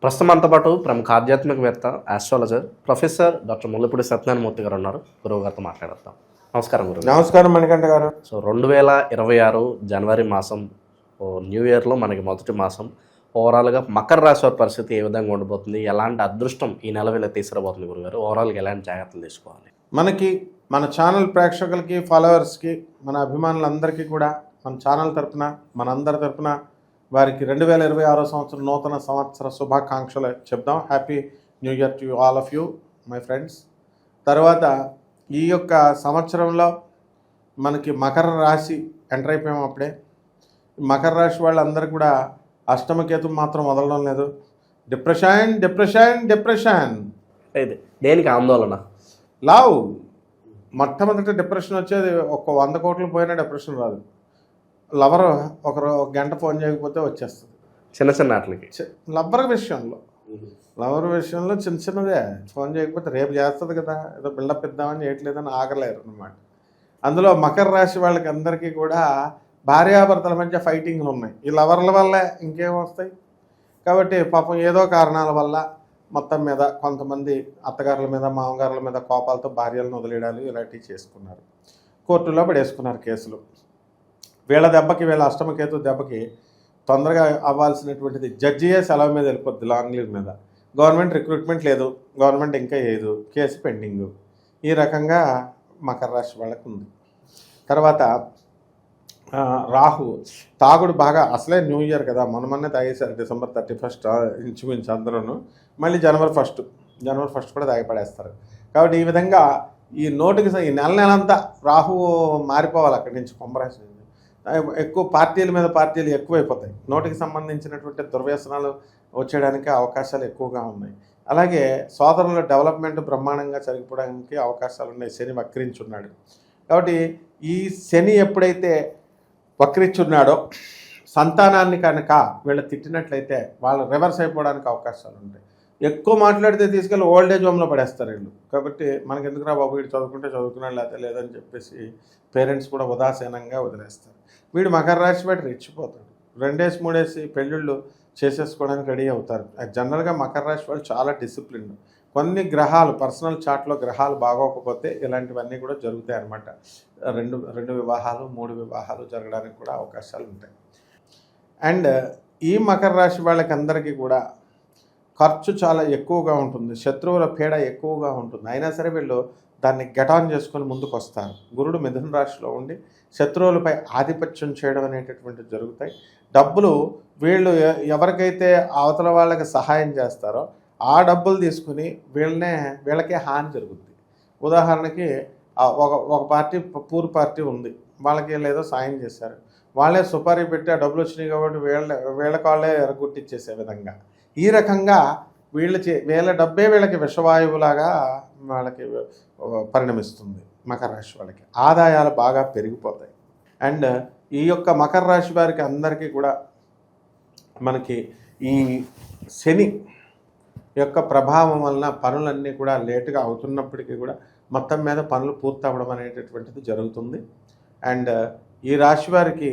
ప్రస్తుతం మనతో పాటు ప్రముఖ ఆధ్యాత్మికవేత్త astrologer professor doctor Mullapudi Satyanarayana Murthy గారు ఉన్నారు. గురువు గారితో మాట్లాడతాం. నమస్కారం గురువు. నమస్కారం మణికంఠ గారు. సో 2026 జనవరి మాసం న్యూ ఇయర్లో మనకి మొదటి మాసం. ఓవరాల్గా మకర రాశి వారి పరిస్థితి ఏ విధంగా ఉండబోతుంది, ఎలాంటి అదృష్టం ఈ నెల వేళ తీసుకురాబోతుంది గురుగారు, ఓవరాల్గా ఎలాంటి జాగ్రత్తలు తీసుకోవాలి? మన ఛానల్ ప్రేక్షకులకి, ఫాలోవర్స్కి, మన అభిమానులందరికీ కూడా మన ఛానల్ తరపున, మనందరి తరపున వారికి 2026 సంవత్సరం నూతన సంవత్సర శుభాకాంక్షలు చెప్దాం. Happy new year to all of you my friends. తర్వాత ఈ యొక్క సంవత్సరంలో మనకి మకర రాశి ఎంటర్ అయిపోయాం. అప్పుడే మకర రాశి వాళ్ళందరూ కూడా అష్టమకేతు మాత్రం వదలడం లేదు. Depression depression depression. అయితే దేనికి ఆందోళన? లావ్ మొట్టమొదటి డిప్రెషన్ వచ్చేది 100 కోట్లు పోయినా డిప్రెషన్ రాదు. లవర్ ఒక గంట ఫోన్ చేయకపోతే వచ్చేస్తుంది. చిన్న చిన్న వాటికి లవర్ విషయంలో చిన్న చిన్నదే. ఫోన్ చేయకపోతే రేపు చేస్తుంది కదా, ఏదో బిల్డప్ ఇద్దామని చేయట్లేదని ఆగలేరు అనమాట. అందులో మకర రాశి వాళ్ళకి అందరికీ కూడా భార్యాభర్తల మధ్య ఫైటింగ్లు ఉన్నాయి. ఈ లవర్ల వల్లే ఇంకేం వస్తాయి. కాబట్టి పాపం ఏదో కారణాల వల్ల మొత్తం మీద కొంతమంది అత్తగారుల మీద, మామగారుల మీద కోపాలతో భార్యలను వదిలేయడాలు ఇలాంటివి చేసుకున్నారు. కోర్టులో పడేసుకున్నారు కేసులు. వీళ్ళ దెబ్బకి, వీళ్ళ అష్టమకేతు దెబ్బకి తొందరగా అవ్వాల్సినటువంటిది జడ్జియే సెలవు మీద వెళ్ళిపోద్ది, లాంగ్ లీవ్ మీద. గవర్నమెంట్ రిక్రూట్మెంట్ లేదు, గవర్నమెంట్ ఇంకా లేదు, కేసు పెండింగు. ఈ రకంగా మకర రాశి వాళ్ళకు ఉంది. తర్వాత రాహు తాగుడు బాగా, అసలే న్యూ ఇయర్ కదా, మొన్నే తాగేశారు. December 31 ఇంచుమించు అందరూ. మళ్ళీ January 1 కూడా తాగిపడేస్తారు. కాబట్టి ఈ విధంగా ఈ నోటికి ఈ నెలంతా రాహు మారిపోవాలి అక్కడి నుంచి, కుంభరాశి నుంచి. ఎక్కువ పార్టీల మీద పార్టీలు ఎక్కువైపోతాయి. నోటికి సంబంధించినటువంటి దుర్వ్యసనాలు వచ్చేయడానికి అవకాశాలు ఎక్కువగా ఉన్నాయి. అలాగే సోదరుల డెవలప్మెంట్ బ్రహ్మాండంగా జరిగిపోవడానికి అవకాశాలు ఉన్నాయి. శని వక్రించున్నాడు. కాబట్టి ఈ శని ఎప్పుడైతే వక్రించున్నాడో సంతానాన్ని కనుక వీళ్ళు తిట్టినట్లయితే వాళ్ళు రివర్స్ అయిపోవడానికి అవకాశాలు ఉంటాయి. ఎక్కువ మాట్లాడితే తీసుకెళ్ళి ఓల్డేజ్ హోమ్లో పడేస్తారు వీళ్ళు. కాబట్టి మనకి ఎందుకురా బాబు, వీడు చదువుకుంటే చదువుకున్నాడు, లేకపోతే లేదని చెప్పేసి పేరెంట్స్ కూడా ఉదాసీనంగా వదిలేస్తారు. వీడు మకర రాశి బట్టి రెచ్చిపోతాడు. 2-3 పెళ్ళిళ్ళు చేసేసుకోవడానికి రెడీ అవుతారు. జనరల్గా మకర రాశి వాళ్ళు చాలా డిసిప్లిన్. కొన్ని గ్రహాలు పర్సనల్ చార్ట్లో గ్రహాలు బాగోకపోతే ఇలాంటివన్నీ కూడా జరుగుతాయి అన్నమాట. 2 వివాహాలు 3 వివాహాలు జరగడానికి కూడా అవకాశాలు ఉంటాయి. అండ్ ఈ మకర రాశి వాళ్ళకి అందరికీ కూడా ఖర్చు చాలా ఎక్కువగా ఉంటుంది. శత్రువుల పీడ ఎక్కువగా ఉంటుంది. అయినా సరే వీళ్ళు దాన్ని గెటాన్ చేసుకొని ముందుకు వస్తారు. గురుడు మిథున రాశిలో ఉండి శత్రువులపై ఆధిపత్యం చేయడం అనేటటువంటివి జరుగుతాయి. డబ్బులు వీళ్ళు ఎవరికైతే అవతల వాళ్ళకి సహాయం చేస్తారో ఆ డబ్బులు తీసుకుని వీళ్ళకే హాని జరుగుతుంది. ఉదాహరణకి ఒక పార్టీ, పూర్ పార్టీ ఉంది, వాళ్ళకి లేదో సాయం చేశారు, వాళ్ళే సుపారీ పెట్టి ఆ డబ్బులు వచ్చినాయి కాబట్టి వీళ్ళకి వాళ్ళే ఎరగొట్టించేసే విధంగా, ఈ రకంగా వీళ్ళ డబ్బే వీళ్ళకి విషవాయువులాగా వాళ్ళకి పరిణమిస్తుంది. మకర రాశి వాళ్ళకి ఆదాయాలు బాగా పెరిగిపోతాయి. అండ్ ఈ యొక్క మకర రాశి వారికి అందరికీ కూడా మనకి ఈ శని యొక్క ప్రభావం వలన పనులన్నీ కూడా లేటుగా అవుతున్నప్పటికీ కూడా మొత్తం మీద పనులు పూర్తి అవ్వడం అనేటటువంటిది జరుగుతుంది. అండ్ ఈ రాశి వారికి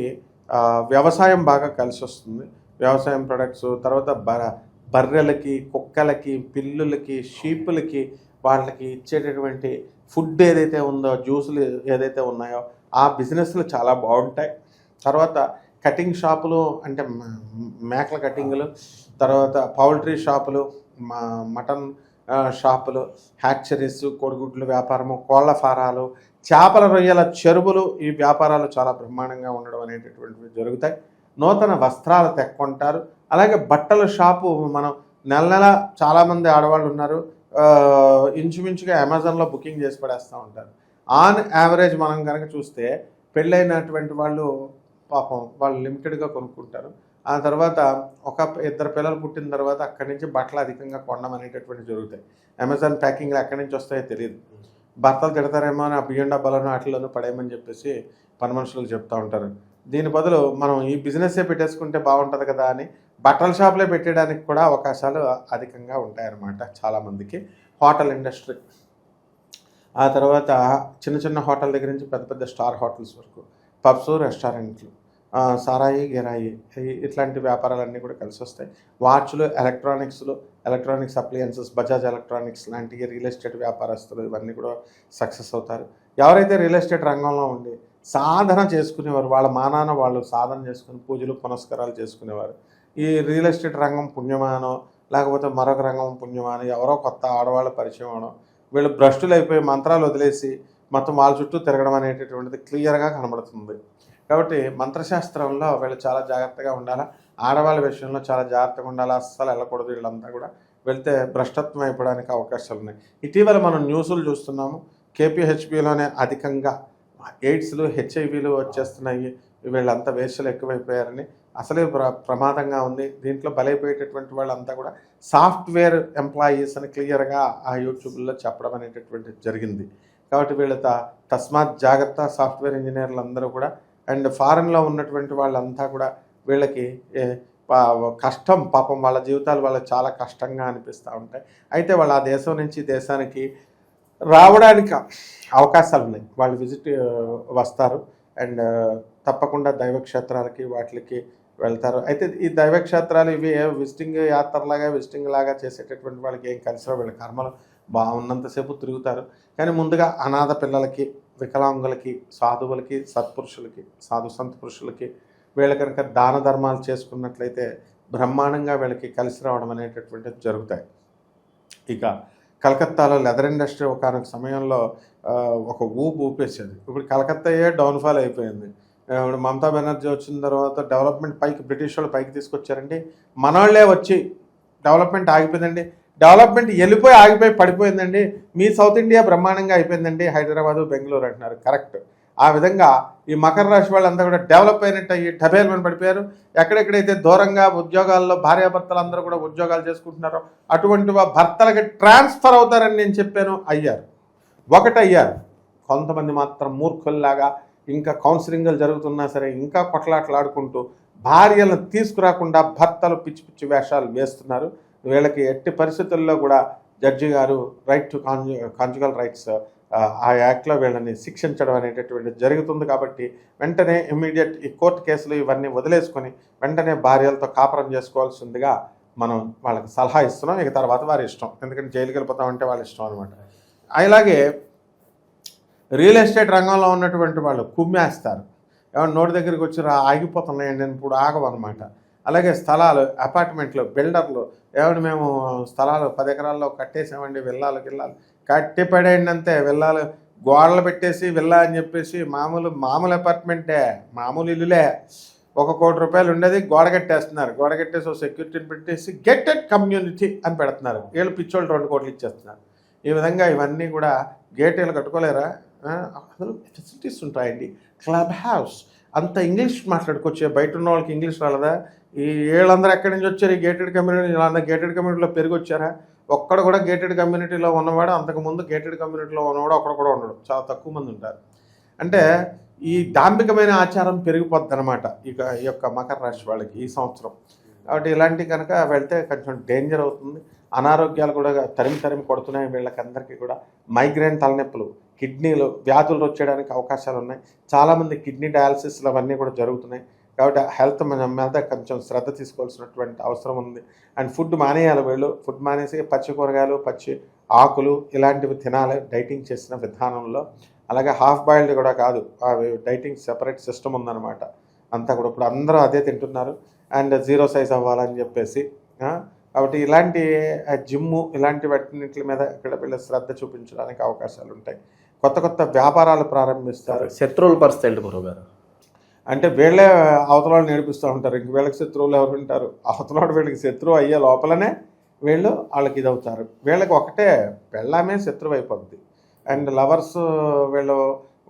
వ్యవసాయం బాగా కలిసి వస్తుంది. వ్యవసాయం ప్రొడక్ట్స్, తర్వాత బర్రెలకి, కుక్కలకి, పిల్లులకి, షీపులకి వాళ్ళకి ఇచ్చేటటువంటి ఫుడ్ ఏదైతే ఉందో, జ్యూసులు ఏదైతే ఉన్నాయో ఆ బిజినెస్లు చాలా బాగుంటాయి. తర్వాత కటింగ్ షాపులు అంటే మేకల కటింగ్లు, తర్వాత పౌల్ట్రీ షాపులు, మటన్ షాపులు, హ్యాచరీస్, కోడిగుడ్లు వ్యాపారము, కోళ్ల ఫారాలు, చేపల రొయ్యల చెరువులు, ఈ వ్యాపారాలు చాలా బ్రహ్మాండంగా ఉండడం అనేటటువంటివి జరుగుతాయి. నూతన వస్త్రాలు తెక్కొంటారు. అలాగే బట్టల షాపు, మనం నెల చాలామంది ఆడవాళ్ళు ఉన్నారు, ఇంచుమించుగా అమెజాన్లో బుకింగ్ చేసి పడేస్తూ ఉంటారు. ఆన్ యావరేజ్ మనం కనుక చూస్తే పెళ్ళైనటువంటి వాళ్ళు పాపం వాళ్ళు లిమిటెడ్గా కొనుక్కుంటారు. ఆ తర్వాత 1-2 పిల్లలు పుట్టిన తర్వాత అక్కడి నుంచి బట్టలు అధికంగా కొనడం అనేటటువంటి జరుగుతాయి. అమెజాన్ ప్యాకింగ్లు ఎక్కడి నుంచి వస్తాయో తెలియదు. భర్తలు తిడతారేమో అని ఆ బియ్యం డబ్బాలను వాటిలోనూ పడేయమని చెప్పేసి పని మనుషులకు చెప్తూ ఉంటారు. దీని బదులు మనం ఈ బిజినెస్సే పెట్టేసుకుంటే బాగుంటుంది కదా అని బట్టల షాపులే పెట్టడానికి కూడా అవకాశాలు అధికంగా ఉంటాయన్నమాట చాలామందికి. హోటల్ ఇండస్ట్రీ, ఆ తర్వాత చిన్న చిన్న హోటల్ దగ్గర నుంచి పెద్ద పెద్ద స్టార్ హోటల్స్ వరకు, పబ్స్, రెస్టారెంట్లు, సారాయి గిరాయి ఇట్లాంటి వ్యాపారాలన్నీ కూడా కలిసి వస్తాయి. వాచ్లు, ఎలక్ట్రానిక్స్ అప్లయన్సెస్, బజాజ్ ఎలక్ట్రానిక్స్ లాంటి రియల్ ఎస్టేట్ వ్యాపారస్తులు ఇవన్నీ కూడా సక్సెస్ అవుతారు. ఎవరైతే రియల్ ఎస్టేట్ రంగంలో ఉండి సాధన చేసుకునేవారు, వాళ్ళ మానాన వాళ్ళు సాధన చేసుకుని పూజలు పునస్కారాలు చేసుకునేవారు, ఈ రియల్ ఎస్టేట్ రంగం పుణ్యమానో లేకపోతే మరొక రంగం పుణ్యమానో ఎవరో కొత్త ఆడవాళ్ళ పరిచయం అవడం, వీళ్ళు భ్రష్టులు అయిపోయి మంత్రాలు వదిలేసి మొత్తం వాళ్ళ చుట్టూ తిరగడం అనేటటువంటిది క్లియర్గా కనబడుతుంది. కాబట్టి మంత్రశాస్త్రంలో వీళ్ళు చాలా జాగ్రత్తగా ఉండాలి. ఆడవాళ్ళ విషయంలో చాలా జాగ్రత్తగా ఉండాలి. అస్సలు వెళ్ళకూడదు. వీళ్ళంతా కూడా వెళ్తే భ్రష్టత్వం అయిపోవడానికి అవకాశాలు ఉన్నాయి. ఇటీవల మనం న్యూస్లు చూస్తున్నాము. కేపీహెచ్బిలోనే అధికంగా ఎయిడ్స్లు, హెచ్ఐవీలు వచ్చేస్తున్నాయి. వీళ్ళంతా వేశ్యలు ఎక్కువైపోయారని అసలే ప్రమాదంగా ఉంది. దీంట్లో బలైపోయేటటువంటి వాళ్ళంతా కూడా సాఫ్ట్వేర్ ఎంప్లాయీస్ అని క్లియర్గా ఆ యూట్యూబ్లో చెప్పడం అనేటటువంటిది జరిగింది. కాబట్టి వీళ్ళ తస్మాత్ జాగ్రత్త. సాఫ్ట్వేర్ ఇంజనీర్లు అందరూ కూడా అండ్ ఫారెన్లో ఉన్నటువంటి వాళ్ళంతా కూడా వీళ్ళకి కష్టం, పాపం వాళ్ళ జీవితాలు వాళ్ళకి చాలా కష్టంగా అనిపిస్తూ ఉంటాయి. అయితే వాళ్ళు ఆ దేశం నుంచి దేశానికి రావడానికి అవకాశాలు ఉన్నాయి. వాళ్ళు వస్తారు అండ్ తప్పకుండా దైవక్షేత్రాలకి వాటికి వెళ్తారు. అయితే ఈ దైవక్షేత్రాలు ఇవి విజిటింగ్ విజిటింగ్ లాగా చేసేటటువంటి వాళ్ళకి ఏం కలిసినా వీళ్ళ కర్మలు బాగున్నంతసేపు తిరుగుతారు. కానీ ముందుగా అనాథ పిల్లలకి, వికలాంగులకి, సాధువులకి, సత్పురుషులకి, సంత పురుషులకి వీళ్ళ కనుక దాన ధర్మాలు చేసుకున్నట్లయితే బ్రహ్మాండంగా వీళ్ళకి కలిసి రావడం అనేటటువంటిది జరుగుతాయి. ఇక కలకత్తాలో లెదర్ ఇండస్ట్రీ ఒకనొక సమయంలో ఒక ఊపేసేది. ఇప్పుడు కలకత్తాయే డౌన్ఫాల్ అయిపోయింది. ఇప్పుడు మమతా బెనర్జీ వచ్చిన తర్వాత డెవలప్మెంట్ బ్రిటిష్ వాళ్ళు పైకి తీసుకొచ్చారండి. మనవాళ్లే వచ్చి డెవలప్మెంట్ ఆగిపోయిందండి. డెవలప్మెంట్ వెళ్ళిపోయి ఆగిపోయి పడిపోయిందండి. మీ సౌత్ ఇండియా బ్రహ్మాండంగా అయిపోయిందండి, హైదరాబాదు, బెంగళూరు అంటున్నారు. కరెక్ట్. ఆ విధంగా ఈ మకర రాశి వాళ్ళంతా కూడా డెవలప్ అయినట్టు అయ్యి డబేల్మని పడిపోయారు. ఎక్కడెక్కడైతే దూరంగా ఉద్యోగాల్లో భార్యాభర్తలు అందరూ కూడా ఉద్యోగాలు చేసుకుంటున్నారో అటువంటి భర్తలకి ట్రాన్స్ఫర్ అవుతారని నేను చెప్పాను, అయ్యారు. ఒకటయ్యారు. కొంతమంది మాత్రం మూర్ఖుల్లాగా ఇంకా కౌన్సిలింగ్లు జరుగుతున్నా సరే ఇంకా కొట్లాటలాడుకుంటూ భార్యలను తీసుకురాకుండా భర్తలు పిచ్చి పిచ్చి వేషాలు వేస్తున్నారు. వీళ్ళకి ఎట్టి పరిస్థితుల్లో కూడా జడ్జి గారు రైట్ టు కాంజుగల్ రైట్స్ ఆ యాక్ట్లో వీళ్ళని శిక్షించడం అనేటటువంటిది జరుగుతుంది. కాబట్టి వెంటనే ఇమ్మీడియట్ ఈ కోర్టు కేసులు ఇవన్నీ వదిలేసుకొని వెంటనే భార్యలతో కాపురం చేసుకోవాల్సిందిగా మనం వాళ్ళకి సలహా ఇస్తున్నాం. ఇక తర్వాత వారి ఇష్టం, ఎందుకంటే జైలుకి వెళ్ళిపోతామంటే వాళ్ళ ఇష్టం అనమాట. అలాగే రియల్ ఎస్టేట్ రంగంలో ఉన్నటువంటి వాళ్ళు కుమ్మేస్తారు. ఏమన్నా నోటి దగ్గరికి వచ్చి ఆగిపోతున్నాయండి అని ఇప్పుడు ఆగవన్నమాట. అలాగే స్థలాలు, అపార్ట్మెంట్లు, బిల్డర్లు ఏమన్నా మేము స్థలాలు 10 ఎకరాల్లో కట్టేసామండి, విల్లాలు కట్టి పడేయండి అంతే. విల్లాలు గోడలు పెట్టేసి విల్లా అని చెప్పేసి మామూలు అపార్ట్మెంటే, మామూలు ఇల్లులే. 1 కోటి రూపాయలు ఉండేది గోడ కట్టేస్తున్నారు. గోడ కట్టేసి ఒక సెక్యూరిటీని పెట్టేసి గేటెడ్ కమ్యూనిటీ అని పెడుతున్నారు. వీళ్ళు పిచ్చోళ్ళు 2 కోట్లు ఇచ్చేస్తున్నారు. ఈ విధంగా ఇవన్నీ కూడా గేట్లు కట్టుకోలేరా? అందులో ఫెసిలిటీస్ ఉంటాయండి. క్లబ్ హౌస్ అంత ఇంగ్లీష్ మాట్లాడుకోవచ్చు. బయట ఉన్న వాళ్ళకి ఇంగ్లీష్ రాలేదా? ఈ వీళ్ళందరూ ఎక్కడి నుంచి వచ్చారు? ఈ గేటెడ్ కమ్యూనిటీ. వీళ్ళందరూ గేటెడ్ కమ్యూనిటీలో పెరిగి వచ్చారా? ఒక్కడు కూడా గేటెడ్ కమ్యూనిటీలో ఉన్నవాడు, అంతకుముందు గేటెడ్ కమ్యూనిటీలో ఉన్నవాడు ఒక్కడు కూడా ఉండడు. చాలా తక్కువ మంది ఉంటారు. అంటే ఈ దాంభికమైన ఆచారం పెరిగిపోద్ది అనమాట ఈ యొక్క మకర రాశి వాళ్ళకి ఈ సంవత్సరం. కాబట్టి ఇలాంటి కనుక వెళ్తే కొంచెం డేంజర్ అవుతుంది. అనారోగ్యాలు కూడా తరిమి కొడుతున్నాయి. వీళ్ళకందరికీ కూడా మైగ్రేన్, తలనొప్పులు, కిడ్నీలు వ్యాధులు వచ్చేయడానికి అవకాశాలు ఉన్నాయి. చాలామంది కిడ్నీ డయాలసిస్లు అవన్నీ కూడా జరుగుతున్నాయి. కాబట్టి హెల్త్ మీద కొంచెం శ్రద్ధ తీసుకోవాల్సినటువంటి అవసరం ఉంది. అండ్ ఫుడ్ మానేయాలి. వీళ్ళు ఫుడ్ మానేసి పచ్చి కూరగాయలు, పచ్చి ఆకులు ఇలాంటివి తినాలి డైటింగ్ చేసిన విధానంలో. అలాగే హాఫ్ బాయిల్డ్ కూడా కాదు, డైటింగ్ సెపరేట్ సిస్టమ్ ఉందన్నమాట. అంతా కూడా ఇప్పుడు అందరూ అదే తింటున్నారు. అండ్ 0 సైజ్ అవ్వాలని చెప్పేసి. కాబట్టి ఇలాంటి జిమ్ము ఇలాంటి వాటి మీద ఇక్కడ వీళ్ళ శ్రద్ధ చూపించడానికి అవకాశాలు ఉంటాయి. కొత్త వ్యాపారాలు ప్రారంభిస్తారు. శత్రువుల పరిస్థితి ఏంటి గురువుగారు? అంటే వీళ్ళే అవతలాడు నేర్పిస్తూ ఉంటారు. ఇంక వీళ్ళకి శత్రువులు ఎవరు ఉంటారు? అవతలాడు వీళ్ళకి శత్రువు అయ్యే లోపలనే వాళ్ళకి ఇదవుతారు. వీళ్ళకి ఒకటే పెళ్ళామే శత్రువు అయిపోద్ది. అండ్ లవర్స్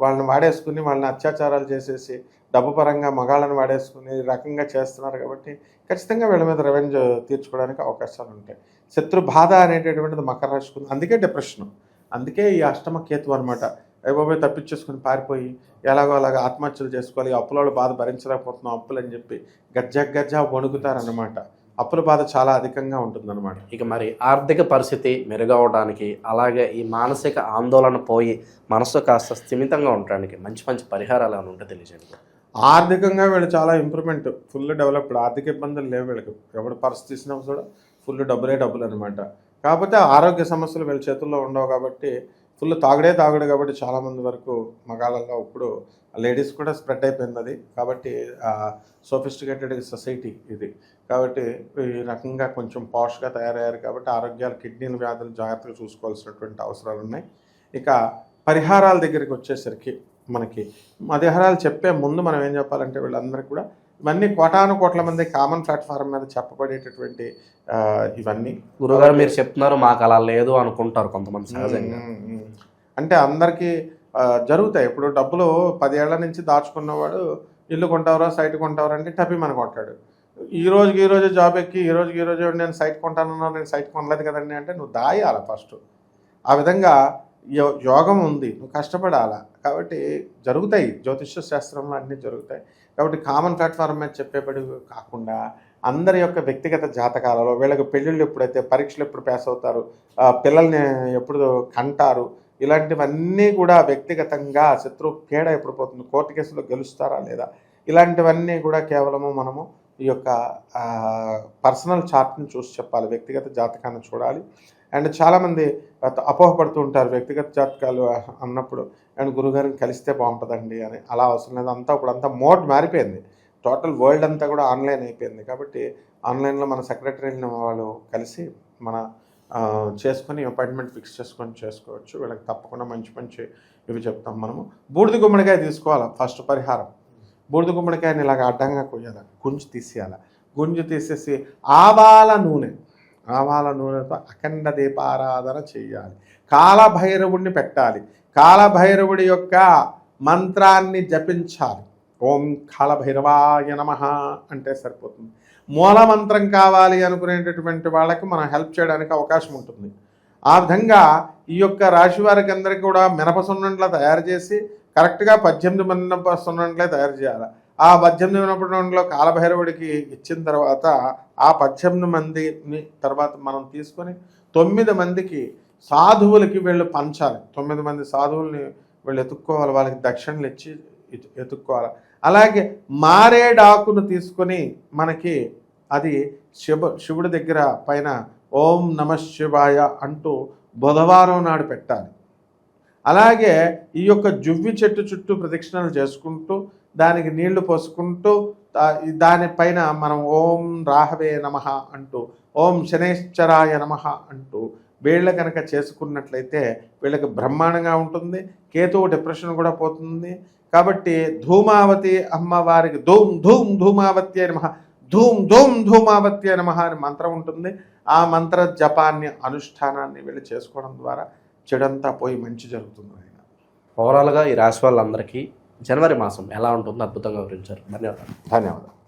వాళ్ళని వాడేసుకుని వాళ్ళని అత్యాచారాలు చేసేసి డబ్బు పరంగా మగాళ్ళని వాడేసుకుని ఈ రకంగా చేస్తున్నారు. కాబట్టి ఖచ్చితంగా వీళ్ళ మీద రెవెంజ్ తీర్చుకోవడానికి అవకాశాలు ఉంటాయి. శత్రు బాధ అనేటటువంటిది మకర రాశికి ఉంది. అందుకే డిప్రెషను, అందుకే ఈ అష్టమ కేతు అనమాట. అయిపోయి తప్పించేసుకుని పారిపోయి ఎలాగో అలాగా ఆత్మహత్యలు చేసుకోవాలి, అప్పుల బాధ భరించలేకపోతున్నాం అప్పులు అని చెప్పి గజ్జా వణుకుతారన్నమాట. అప్పుల బాధ చాలా అధికంగా ఉంటుందన్నమాట. ఇక మరి ఆర్థిక పరిస్థితి మెరుగవడానికి, అలాగే ఈ మానసిక ఆందోళన పోయి మనసు కాస్త స్థిమితంగా ఉండడానికి మంచి పరిహారాలు ఏమైనా ఉంటే తెలియజేయండి. ఆర్థికంగా వీళ్ళు చాలా ఇంప్రూవ్మెంట్, ఫుల్ డెవలప్డ్, ఆర్థిక ఇబ్బందులు లేవు వీళ్ళకి. ఎవడు పర్స్ తీసినా కూడా ఫుల్ డబ్బులు అనమాట. కాకపోతే ఆరోగ్య సమస్యలు వీళ్ళ చేతుల్లో ఉండవు కాబట్టి ఫుల్ తాగుడు కాబట్టి చాలామంది వరకు మగాళ్ళల్లో ఇప్పుడు లేడీస్ కూడా స్ప్రెడ్ అయిపోయింది అది. కాబట్టి సోఫిస్టికేటెడ్ సొసైటీ ఇది. కాబట్టి ఈ రకంగా కొంచెం పాష్గా తయారయ్యారు కాబట్టి ఆరోగ్యాలు, కిడ్నీల వ్యాధులు జాగ్రత్తగా చూసుకోవాల్సినటువంటి అవసరాలు ఉన్నాయి. ఇక పరిహారాల దగ్గరికి వచ్చేసరికి మనకి పరిహారాలు చెప్పే ముందు మనం ఏం చెప్పాలంటే వీళ్ళందరికీ కూడా ఇవన్నీ కోట్ల మంది కామన్ ప్లాట్ఫామ్ మీద చెప్పబడేటటువంటి ఇవన్నీ. గురుగారు మీరు చెప్తున్నారు, మాకు అలా లేదు అనుకుంటారు కొంతమంది సహజంగా. అంటే అందరికీ జరుగుతాయి. ఇప్పుడు డబ్బులు 10 ఏళ్ల నుంచి దాచుకున్నవాడు ఇల్లు కొంటావరా సైట్ కొంటావరా అంటే టపి మన కొంటాడు. ఈ రోజు జాబ్ ఎక్కి ఈ రోజు నేను సైట్ కొంటానన్నా, నేను సైట్ కొనలేదు కదండి అంటే నువ్వు దాయాల ఫస్ట్. ఆ విధంగా యోగం ఉంది, నువ్వు కష్టపడాలా. కాబట్టి జరుగుతాయి, జ్యోతిష్య శాస్త్రంలో అన్నీ జరుగుతాయి. కాబట్టి కామన్ ప్లాట్ఫామ్ మీద చెప్పేపడి కాకుండా అందరి యొక్క వ్యక్తిగత జాతకాలలో వీళ్ళకి పెళ్ళిళ్ళు ఎప్పుడైతే, పరీక్షలు ఎప్పుడు పాస్ అవుతారు, పిల్లల్ని ఎప్పుడు కంటారు, ఇలాంటివన్నీ కూడా వ్యక్తిగతంగా శత్రు పీడ ఎప్పుడు పోతుంది, కోర్టు కేసులో గెలుస్తారా లేదా, ఇలాంటివన్నీ కూడా కేవలము మనము ఈ యొక్క పర్సనల్ చార్ట్ని చూసి చెప్పాలి, వ్యక్తిగత జాతకాన్ని చూడాలి. అండ్ చాలామంది అపోహపడుతూ ఉంటారు వ్యక్తిగత జాతకాలు అన్నప్పుడు, అండ్ గురుగారిని కలిస్తే బాగుంటుందండి అని. అలా అవసరం లేదు. ఇప్పుడంతా మోడ్ మారిపోయింది, టోటల్ వరల్డ్ అంతా కూడా ఆన్లైన్ అయిపోయింది. కాబట్టి ఆన్లైన్లో మన సెక్రటరీని వాళ్ళు కలిసి మన చేసుకొని అపాయింట్మెంట్ ఫిక్స్ చేసుకోవచ్చు. వీళ్ళకి తప్పకుండా మంచి ఇవి చెప్తాం మనము. బూడిద గుమ్మడికాయ తీసుకోవాలి ఫస్ట్ పరిహారం. బూడిద గుమ్మడికాయని ఇలాగ అడ్డంగా కొయ్యాలి, గుంజు తీసేయాలి. గుంజు తీసేసి ఆవాల నూనెతో అఖండ దీపారాధన చేయాలి. కాలభైరవుడిని పెట్టాలి. కాలభైరవుడి యొక్క మంత్రాన్ని జపించాలి. ఓం కాలభైరవాయ నమః అంటే సరిపోతుంది. మూలమంత్రం కావాలి అనుకునేటటువంటి వాళ్ళకి మనం హెల్ప్ చేయడానికి అవకాశం ఉంటుంది. ఆ విధంగా ఈ యొక్క రాశి వారికి అందరికీ కూడా మినప సున్నుండలు తయారు చేసి కరెక్ట్గా 18 మినప సున్నుండలే తయారు చేయాలి. ఆ 18 మినప సున్నుండలో కాలభైరవుడికి ఇచ్చిన తర్వాత ఆ 18 మందిని తర్వాత మనం తీసుకొని 9 మందికి సాధువులకి వీళ్ళు పంచాలి. 9 మంది సాధువుల్ని వీళ్ళు ఎత్తుక్కోవాలి, వాళ్ళకి దక్షిణలు ఇచ్చి ఎత్తుక్కోవాలి. అలాగే మారేడాకును తీసుకొని మనకి అది శివుడి దగ్గర పైన ఓం నమ శివాయ అంటూ బుధవారం నాడు పెట్టాలి. అలాగే ఈ యొక్క జువ్వి చెట్టు చుట్టూ ప్రదక్షిణలు చేసుకుంటూ దానికి నీళ్లు పోసుకుంటూ దానిపైన మనం ఓం రాహవే నమః అంటూ ఓం శనేశ్వరాయ నమః అంటూ వీళ్ళ కనుక చేసుకున్నట్లయితే వీళ్ళకి బ్రహ్మాండంగా ఉంటుంది. కేతువు డిప్రెషన్ కూడా పోతుంది. కాబట్టి ధూమావతి అమ్మవారికి ధూమావతి నమః, ధూమావతి నమః అని మంత్రం ఉంటుంది. ఆ మంత్ర జపాన్ని, అనుష్ఠానాన్ని వీళ్ళు చేసుకోవడం ద్వారా చెడంతా పోయి మంచి జరుగుతుంది. ఓవరాల్గా ఈ రాశి వాళ్ళందరికీ జనవరి మాసం ఎలా ఉంటుందో అద్భుతంగా వివరించారు. ధన్యవాదాలు.